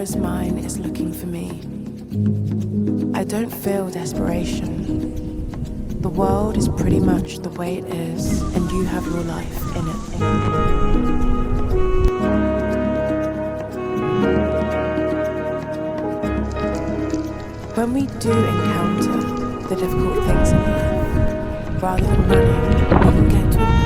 as mine is looking for me. I don't feel desperation. The world is pretty much the way it is, and you have your life in it. When we do encounter the difficult things in life, rather than running, we can get to a